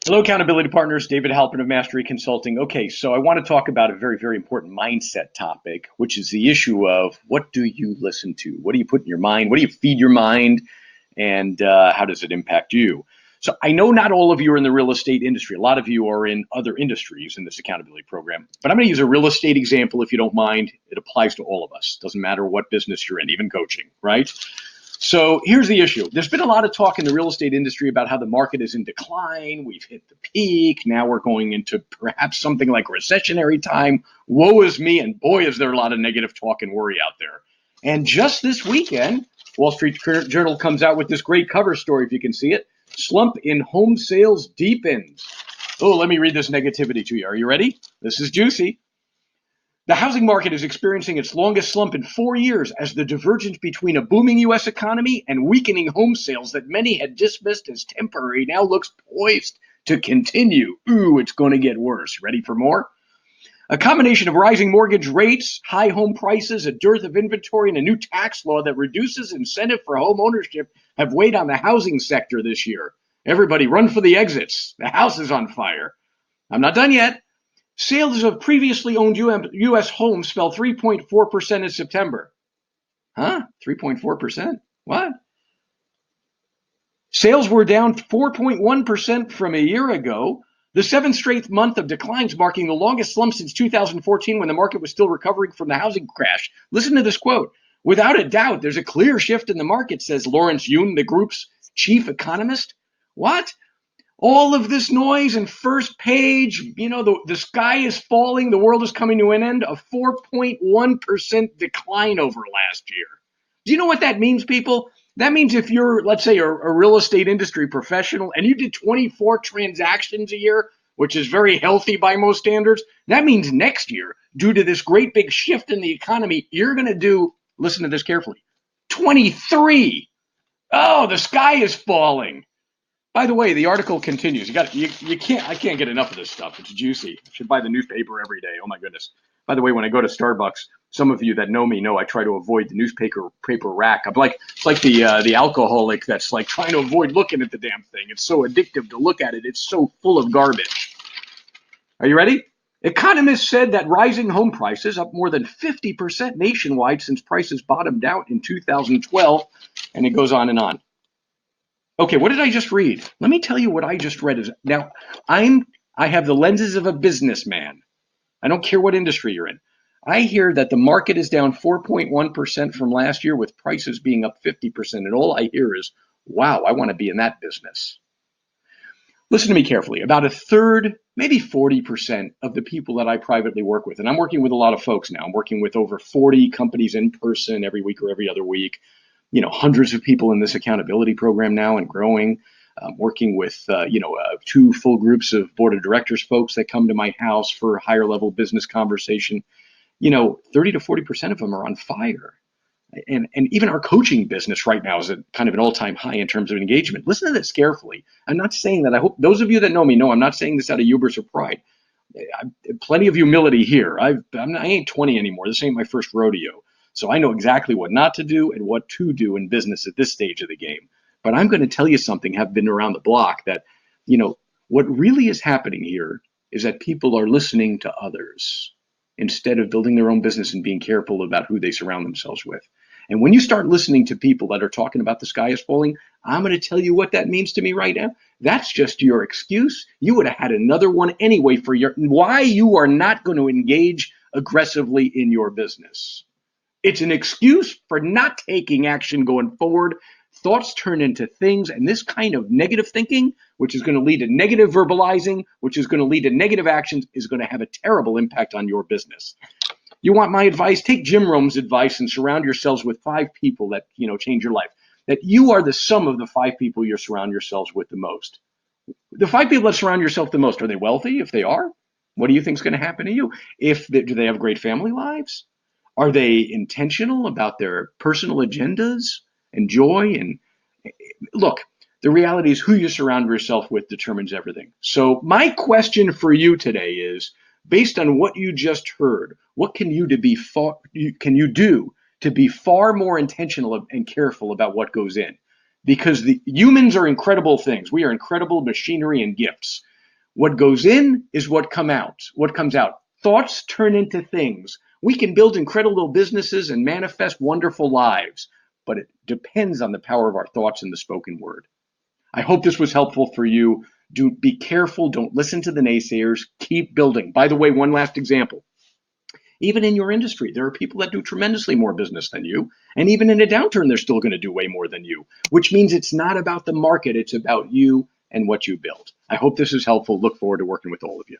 Hello, accountability partners. David Halpern of Mastery Consulting. Okay, so I want to talk about a very, very important mindset topic, which is the issue of what do you listen to? What do you put in your mind? What do you feed your mind? And how does it impact you? So I know not all of you are in the real estate industry. A lot of you are in other industries in this accountability program. But I'm going to use a real estate example if you don't mind. It applies to all of us. Doesn't matter what business you're in, even coaching, right? So here's the issue. There's been a lot of talk in the real estate industry about how the market is in decline. We've hit the peak. Now we're going into perhaps something like recessionary time. Woe is me. And boy, is there a lot of negative talk and worry out there. And just this weekend, Wall Street Journal comes out with this great cover story, if you can see it. Slump in home sales deepens. Oh, let me read this negativity to you. Are you ready? This is juicy. The housing market is experiencing its longest slump in 4 years as the divergence between a booming U.S. economy and weakening home sales that many had dismissed as temporary now looks poised to continue. Ooh, it's going to get worse. Ready for more? A combination of rising mortgage rates, high home prices, a dearth of inventory, and a new tax law that reduces incentive for home ownership have weighed on the housing sector this year. Everybody run for the exits. The house is on fire. I'm not done yet. Sales of previously owned U.S. homes fell 3.4% in September. Huh? 3.4%? What? Sales were down 4.1% from a year ago, the seventh straight month of declines, marking the longest slump since 2014 when the market was still recovering from the housing crash. Listen to this quote. Without a doubt, there's a clear shift in the market, says Lawrence Yun, the group's chief economist. What? All of this noise and first page, the sky is falling, the world is coming to an end, a 4.1% decline over last year. Do you know what that means, people? That means if you're, let's say, a real estate industry professional and you did 24 transactions a year, which is very healthy by most standards, that means next year, due to this great big shift in the economy, you're going to do, listen to this carefully, 23. Oh, the sky is falling. By the way, the article continues. I can't get enough of this stuff. It's juicy. I should buy the newspaper every day. Oh my goodness. By the way, when I go to Starbucks, some of you that know me know I try to avoid the paper rack. It's like the alcoholic that's like trying to avoid looking at the damn thing. It's so addictive to look at it. It's so full of garbage. Are you ready? Economists said that rising home prices, up more than 50% nationwide since prices bottomed out in 2012, and it goes on and on. Okay, what did I just read? Let me tell you what I just read. Now, I have the lenses of a businessman. I don't care what industry you're in. I hear that the market is down 4.1% from last year with prices being up 50%. And all I hear is, wow, I want to be in that business. Listen to me carefully. About a third, maybe 40% of the people that I privately work with, and I'm working with a lot of folks now. I'm working with over 40 companies in person every week or every other week. Hundreds of people in this accountability program now and growing. Working with, two full groups of board of directors folks that come to my house for higher level business conversation. 30 to 40% of them are on fire. And even our coaching business right now is at kind of an all-time high in terms of engagement. Listen to this carefully. I'm not saying that. I hope those of you that know me know I'm not saying this out of hubris or pride. Plenty of humility here. I ain't 20 anymore. This ain't my first rodeo. So I know exactly what not to do and what to do in business at this stage of the game. But I'm going to tell you something, have been around the block, that, what really is happening here is that people are listening to others instead of building their own business and being careful about who they surround themselves with. And when you start listening to people that are talking about the sky is falling, I'm going to tell you what that means to me right now. That's just your excuse. You would have had another one anyway for why you are not going to engage aggressively in your business. It's an excuse for not taking action going forward. Thoughts turn into things, and this kind of negative thinking, which is going to lead to negative verbalizing, which is going to lead to negative actions, is going to have a terrible impact on your business. You want my advice? Take Jim Rome's advice and surround yourselves with 5 people that, change your life. That you are the sum of the 5 people you surround yourselves with the most. The 5 people that surround yourself the most, are they wealthy? If they are, what do you think is going to happen to you? Do they have great family lives? Are they intentional about their personal agendas and joy? And look, the reality is who you surround yourself with determines everything. So my question for you today is, based on what you just heard, what can you do to be far more intentional and careful about what goes in? Because the humans are incredible things. We are incredible machinery and gifts. What goes in is what comes out. Thoughts turn into things. We can build incredible businesses and manifest wonderful lives, but it depends on the power of our thoughts and the spoken word. I hope this was helpful for you. Do be careful. Don't listen to the naysayers. Keep building. By the way, one last example. Even in your industry, there are people that do tremendously more business than you. And even in a downturn, they're still going to do way more than you, which means it's not about the market. It's about you and what you build. I hope this is helpful. Look forward to working with all of you.